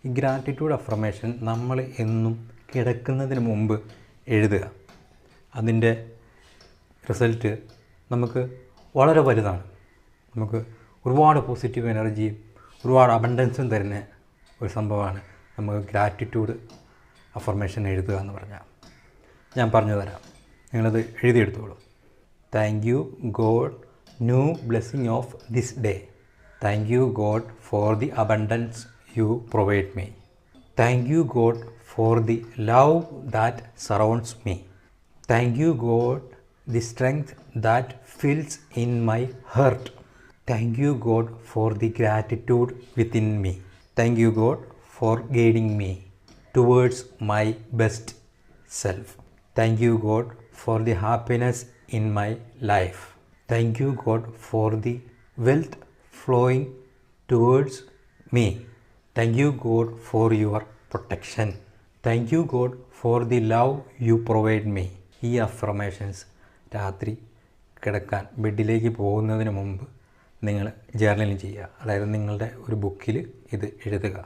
ഈ gratitude affirmation നമ്മൾ എന്നും കിടക്കുന്നതിന് മുമ്പ് എഴുതുക. അതിൻ്റെ റിസൾട്ട് നമുക്ക് വളരെ വലുതാണ്. നമുക്ക് ഒരുപാട് പോസിറ്റീവ് എനർജിയും ഒരുപാട് അബണ്ടൻസും തരുന്ന ഒരു സംഭവമാണ് നമുക്ക് ഗ്രാറ്റിറ്റ്യൂഡ് അഫർമേഷൻ എഴുതുക എന്ന് പറഞ്ഞാൽ. ഞാൻ പറഞ്ഞു തരാം, നിങ്ങളത് എഴുതിയെടുത്തോളൂ. Thank you god, new blessing of this day. Thank you god for the abundance you provide me. Thank you god for the love that surrounds me. Thank you god the strength that fills in my heart. Thank you God for the gratitude within me. Thank you God for guiding me towards my best self. Thank you God for the happiness in my life. Thank you God for the wealth flowing towards me. Thank you God for your protection. Thank you God for the love you provide me. ഈ affirmations രാത്രി കിടക്കാൻ ബെഡിലേക്ക് പോകുന്നതിന് മുമ്പ് നിങ്ങൾ journaling ചെയ്യുക. അതായത് നിങ്ങളുടെ ഒരു ബുക്കിൽ ഇത് എഴുതുക.